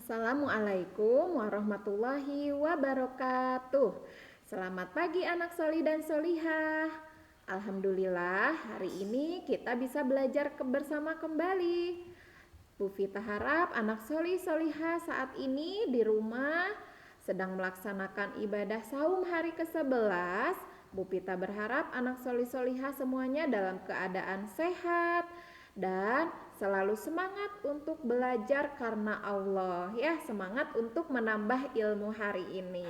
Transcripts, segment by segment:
Assalamualaikum warahmatullahi wabarakatuh. Selamat pagi anak soli dan solihah. Alhamdulillah hari ini kita bisa belajar bersama kembali. Bu Vita harap anak soli solihah saat ini di rumah sedang melaksanakan ibadah saum hari ke-11. Bu Vita berharap anak soli solihah semuanya dalam keadaan sehat dan selalu semangat untuk belajar karena Allah ya, semangat untuk menambah ilmu hari ini.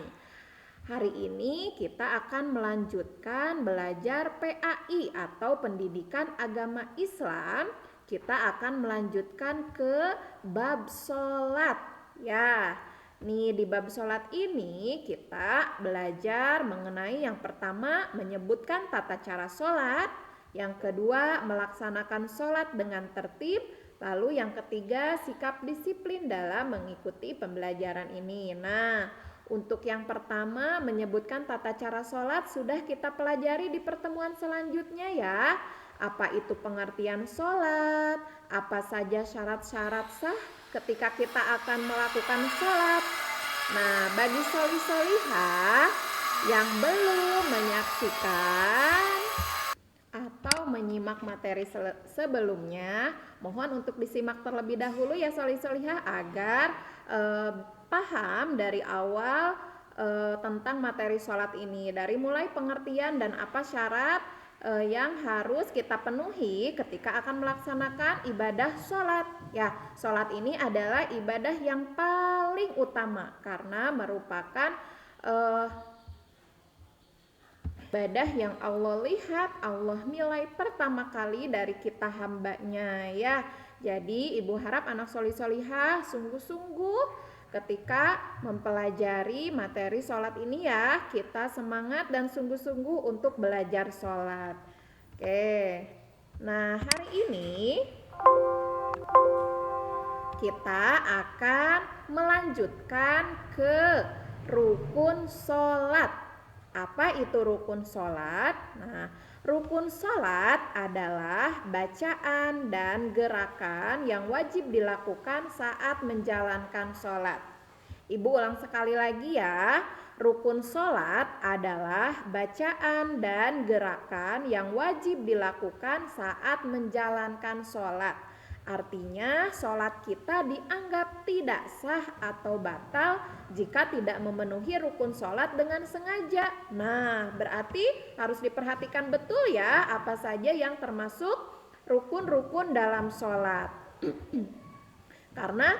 Hari ini kita akan melanjutkan belajar PAI atau Pendidikan Agama Islam. Kita akan melanjutkan ke bab sholat ya. Nih di bab sholat ini kita belajar mengenai yang pertama menyebutkan tata cara sholat, yang kedua melaksanakan sholat dengan tertib, lalu yang ketiga sikap disiplin dalam mengikuti pembelajaran ini. Nah, untuk yang pertama menyebutkan tata cara sholat sudah kita pelajari di pertemuan selanjutnya ya. Apa itu pengertian sholat, apa saja syarat-syarat sah ketika kita akan melakukan sholat. Nah, bagi soli-solihah yang belum menyaksikan atau menyimak materi sebelumnya, mohon untuk disimak terlebih dahulu ya soli-solihah agar paham dari awal tentang materi sholat ini, dari mulai pengertian dan apa syarat yang harus kita penuhi ketika akan melaksanakan ibadah sholat ya. Sholat ini adalah ibadah yang paling utama karena merupakan ibadah yang Allah lihat, Allah nilai pertama kali dari kita hambanya ya. Jadi ibu harap anak soli-solihah sungguh-sungguh ketika mempelajari materi sholat ini ya. Kita semangat dan sungguh-sungguh untuk belajar sholat. Oke, nah hari ini kita akan melanjutkan ke rukun sholat. Apa itu rukun sholat? Nah, rukun sholat adalah bacaan dan gerakan yang wajib dilakukan saat menjalankan sholat. Ibu ulang sekali lagi ya. Rukun sholat adalah bacaan dan gerakan yang wajib dilakukan saat menjalankan sholat. Artinya sholat kita dianggap tidak sah atau batal jika tidak memenuhi rukun sholat dengan sengaja. Nah, berarti harus diperhatikan betul ya apa saja yang termasuk rukun-rukun dalam sholat. Karena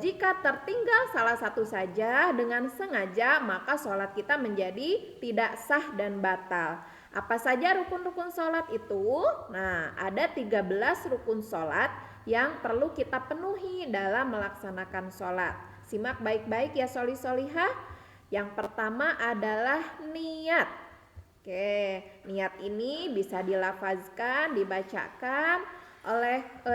jika tertinggal salah satu saja dengan sengaja, maka sholat kita menjadi tidak sah dan batal. Apa saja rukun-rukun sholat itu? Nah, ada 13 rukun sholat yang perlu kita penuhi dalam melaksanakan sholat. Simak baik-baik ya soli-solihah. Yang pertama adalah niat. Oke, niat ini bisa dilafazkan, dibacakan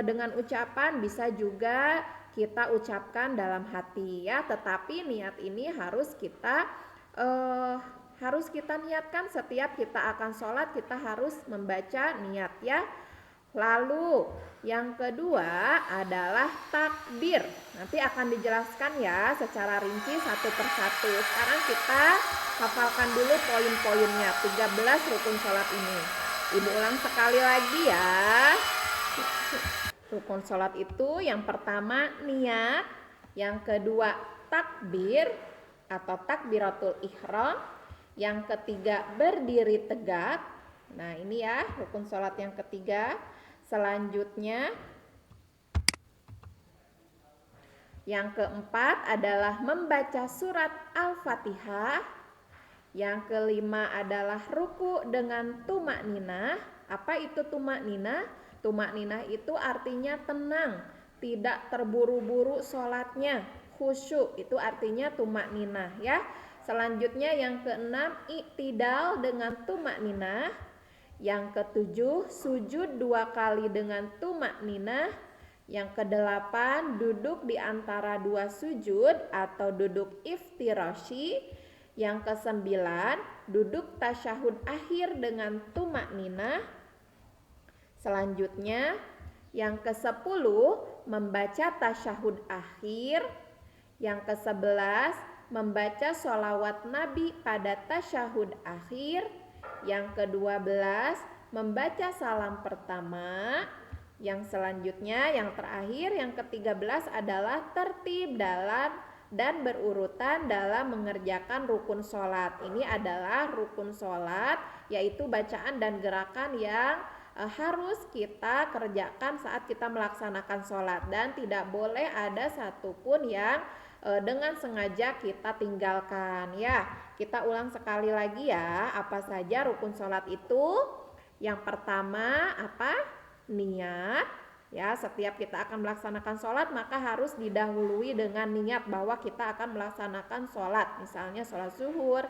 dengan ucapan, bisa juga kita ucapkan dalam hati ya. Tetapi niat ini harus kita niatkan setiap kita akan sholat, kita harus membaca niat ya. Lalu yang kedua adalah takbir. Nanti akan dijelaskan ya secara rinci satu persatu. Sekarang kita hafalkan dulu poin-poinnya 13 rukun sholat ini. Ibu ulang sekali lagi ya. Rukun sholat itu yang pertama niat, yang kedua takbir atau takbiratul ihram, yang ketiga berdiri tegak. Nah ini ya rukun sholat yang ketiga. Selanjutnya yang keempat adalah membaca surat Al-Fatihah. Yang kelima adalah ruku dengan tumakninah. Apa itu tumakninah? Tumakninah itu artinya tenang, tidak terburu-buru sholatnya. Khusyuk itu artinya tumakninah ya. Selanjutnya yang keenam iktidal dengan tumakninah. Yang ketujuh sujud 2 kali dengan tumakninah. Yang kedelapan duduk di antara 2 sujud atau duduk iftirasyi. Yang kesembilan duduk tasyahud akhir dengan tumakninah. Selanjutnya yang ke-10 membaca tasyahud akhir. Yang ke-11, membaca sholawat Nabi pada tasyahud akhir. Yang ke-12, membaca salam pertama. Yang selanjutnya, yang terakhir, yang ke-13 adalah tertib dan berurutan dalam mengerjakan rukun sholat. Ini adalah rukun sholat, yaitu bacaan dan gerakan yang harus kita kerjakan saat kita melaksanakan sholat, dan tidak boleh ada satupun yang dengan sengaja kita tinggalkan. Ya, kita ulang sekali lagi ya, apa saja rukun sholat itu. Yang pertama apa? Niat. Ya, setiap kita akan melaksanakan sholat maka harus didahului dengan niat bahwa kita akan melaksanakan sholat. Misalnya sholat zuhur,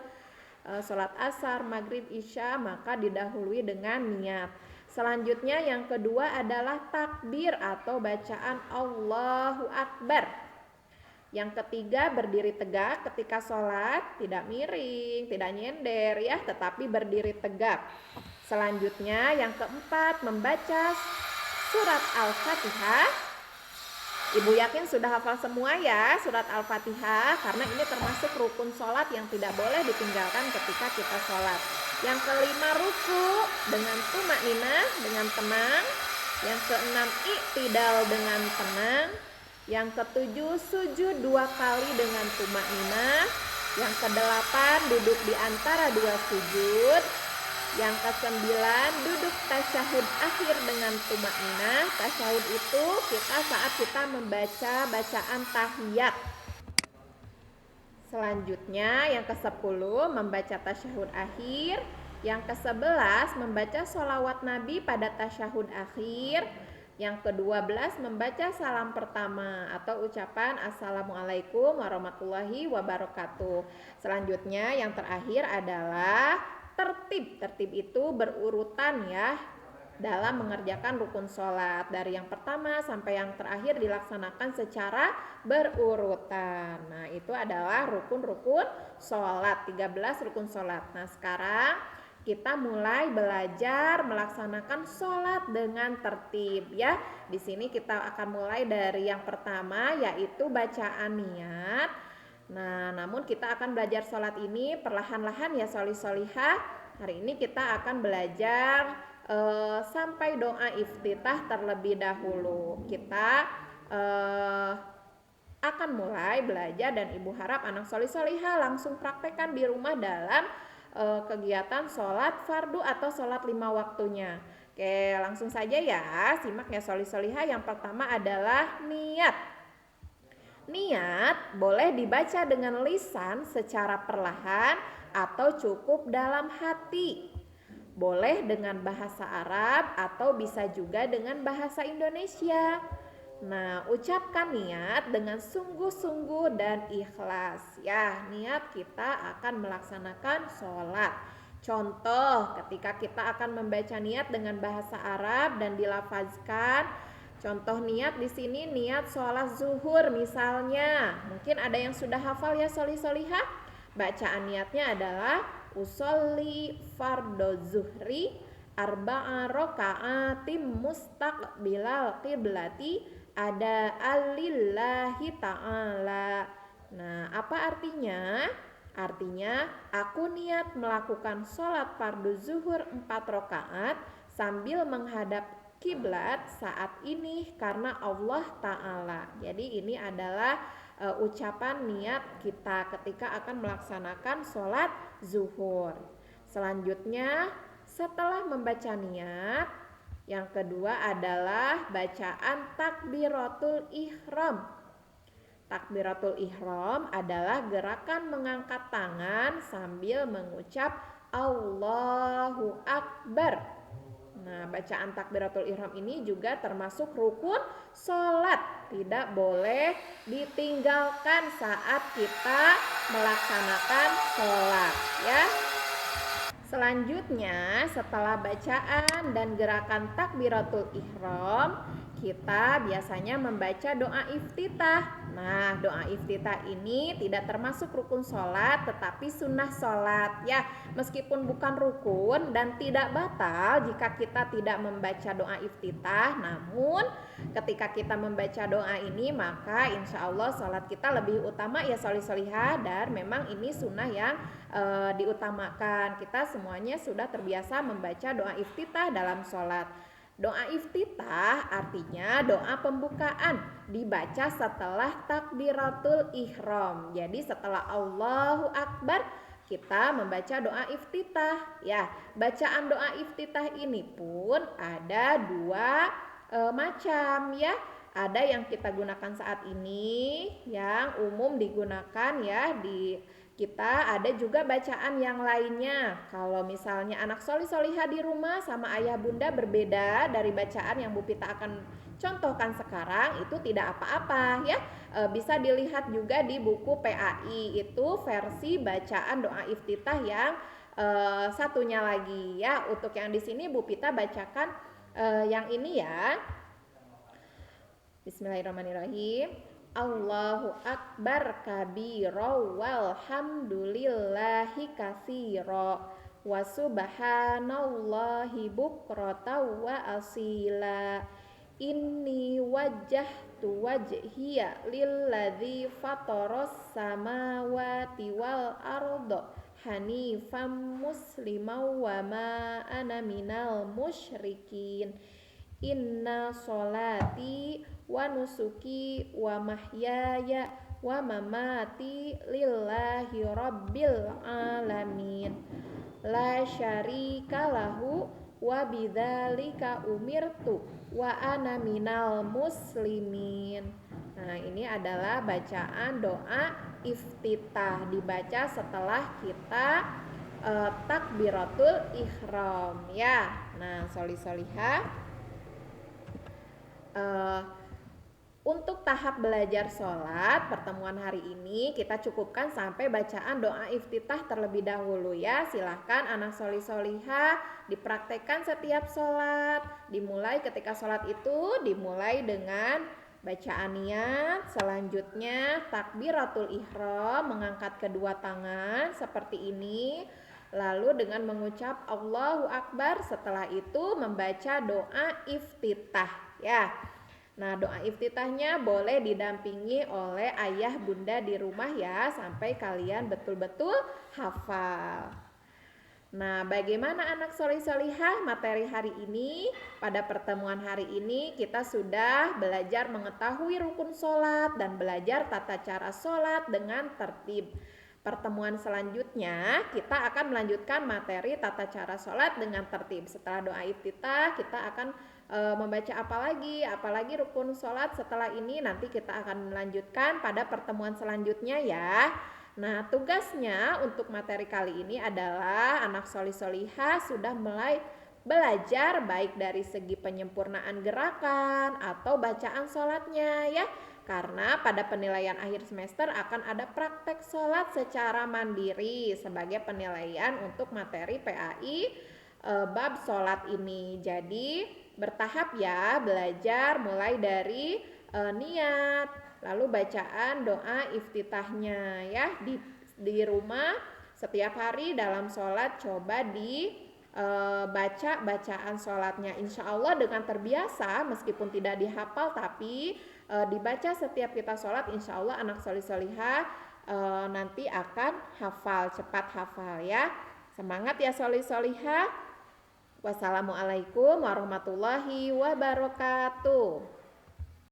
sholat asar, maghrib, isya, maka didahului dengan niat. Selanjutnya yang kedua adalah takbir atau bacaan Allahu Akbar. Yang ketiga, berdiri tegak ketika sholat, tidak miring, tidak nyender ya, tetapi berdiri tegak. Selanjutnya yang keempat, membaca surat Al-Fatihah. Ibu yakin sudah hafal semua ya surat Al-Fatihah, karena ini termasuk rukun sholat yang tidak boleh ditinggalkan ketika kita sholat. Yang kelima, ruku dengan tumakninah, dengan tenang. Yang keenam, i'tidal dengan tenang. Yang ketujuh, sujud 2 kali dengan tumakninah. Yang kedelapan, duduk di antara 2 sujud. Yang ke-9, duduk tasyahud akhir dengan tumakninah. Tasyahud itu saat kita membaca bacaan tahiyat. Selanjutnya yang ke-10, membaca tasyahud akhir. Yang ke-11, membaca sholawat Nabi pada tasyahud akhir. Yang ke-12, membaca salam pertama atau ucapan Assalamualaikum warahmatullahi wabarakatuh. Selanjutnya yang terakhir adalah tertib. Tertib itu berurutan ya dalam mengerjakan rukun sholat. Dari yang pertama sampai yang terakhir dilaksanakan secara berurutan. Nah, itu adalah rukun-rukun sholat, 13 rukun sholat. Nah, sekarang kita mulai belajar melaksanakan sholat dengan tertib ya. Di sini kita akan mulai dari yang pertama, yaitu bacaan niat. Nah, namun kita akan belajar sholat ini perlahan-lahan ya sholih-sholihah. Hari ini kita akan belajar sampai doa iftitah terlebih dahulu. Kita akan mulai belajar, dan ibu harap anak sholih-sholihah langsung praktekkan di rumah dalam kegiatan sholat fardu atau sholat 5 waktunya. Oke, langsung saja ya, simak ya sholih-sholihah. Yang pertama adalah niat. Niat boleh dibaca dengan lisan secara perlahan atau cukup dalam hati. Boleh dengan bahasa Arab atau bisa juga dengan bahasa Indonesia. Nah, ucapkan niat dengan sungguh-sungguh dan ikhlas. Ya, niat kita akan melaksanakan sholat. Contoh, ketika kita akan membaca niat dengan bahasa Arab dan dilafazkan. Contoh niat di sini niat sholat zuhur misalnya. Mungkin ada yang sudah hafal ya sholih-sholihah. Bacaan niatnya adalah usolli fardhu zuhri arba'a raka'atim mustaqbilal qiblati ada alillahi ta'ala. Nah, apa artinya? Artinya aku niat melakukan sholat fardu zuhur 4 rakaat sambil menghadap kiblat saat ini karena Allah Ta'ala. Jadi ini adalah ucapan niat kita ketika akan melaksanakan sholat zuhur. Selanjutnya setelah membaca niat, yang kedua adalah bacaan takbiratul ihram. Takbiratul ihram adalah gerakan mengangkat tangan sambil mengucap Allahu Akbar. Nah, bacaan takbiratul ihram ini juga termasuk rukun sholat. Tidak boleh ditinggalkan saat kita melaksanakan sholat ya. Selanjutnya setelah bacaan dan gerakan takbiratul ihram, kita biasanya membaca doa iftitah. Nah, doa iftitah ini tidak termasuk rukun sholat, tetapi sunnah sholat ya. Meskipun bukan rukun dan tidak batal jika kita tidak membaca doa iftitah, namun ketika kita membaca doa ini maka insya Allah sholat kita lebih utama ya solihah, dan memang ini sunnah yang diutamakan. Kita semuanya sudah terbiasa membaca doa iftitah dalam sholat. Doa iftitah artinya doa pembukaan, dibaca setelah takbiratul ihram. Jadi setelah Allahu Akbar kita membaca doa iftitah ya. Bacaan doa iftitah ini pun ada dua macam ya. Ada yang kita gunakan saat ini, yang umum digunakan ya di kita, ada juga bacaan yang lainnya. Kalau misalnya anak solihah di rumah sama ayah bunda berbeda dari bacaan yang Bu Pita akan contohkan sekarang, itu tidak apa-apa ya. Bisa dilihat juga di buku PAI, itu versi bacaan doa iftitah yang satunya lagi ya. Untuk yang di sini Bu Pita bacakan yang ini ya. Bismillahirrahmanirrahim. Allahu akbar kabira walhamdulillahi katsira wa subhanallahi bukrata wa asila. Inni wajjahtu wajhiya lilladzi fataras samawati wal arda hanifan musliman wa ma ana minal musyrikin. Inna sholati wa nusuki wa mahyaya wa mamati lillahi rabbil alamin la syarika lahu wa bidzalika umirtu wa ana minal muslimin. Nah, ini adalah bacaan doa iftitah, dibaca setelah kita takbiratul ihram ya. Nah, solihah, untuk tahap belajar sholat pertemuan hari ini kita cukupkan sampai bacaan doa iftitah terlebih dahulu ya. Silahkan anak solihah dipraktekkan setiap sholat. Dimulai ketika sholat itu dimulai dengan bacaan niat, selanjutnya takbiratul ihram, mengangkat kedua tangan seperti ini, lalu dengan mengucap Allahu Akbar, setelah itu membaca doa iftitah ya. Nah, doa iftitahnya boleh didampingi oleh ayah bunda di rumah ya, sampai kalian betul-betul hafal. Nah, bagaimana anak solihah materi hari ini? Pada pertemuan hari ini kita sudah belajar mengetahui rukun sholat dan belajar tata cara sholat dengan tertib. Pertemuan selanjutnya kita akan melanjutkan materi tata cara sholat dengan tertib. Setelah doa iftitah kita akan membaca apalagi rukun sholat. Setelah ini nanti kita akan melanjutkan pada pertemuan selanjutnya ya. Nah, tugasnya untuk materi kali ini adalah anak solihah sudah mulai belajar baik dari segi penyempurnaan gerakan atau bacaan sholatnya ya. Karena pada penilaian akhir semester akan ada praktek sholat secara mandiri sebagai penilaian untuk materi PAI bab sholat ini. Jadi bertahap ya belajar, mulai dari niat, lalu bacaan doa iftitahnya ya. Di rumah setiap hari dalam sholat coba baca bacaan sholatnya. Insya Allah dengan terbiasa, meskipun tidak dihafal tapi dibaca setiap kita sholat, insya Allah anak solihah nanti akan hafal, cepat hafal ya. Semangat ya solihah. Wassalamualaikum warahmatullahi wabarakatuh.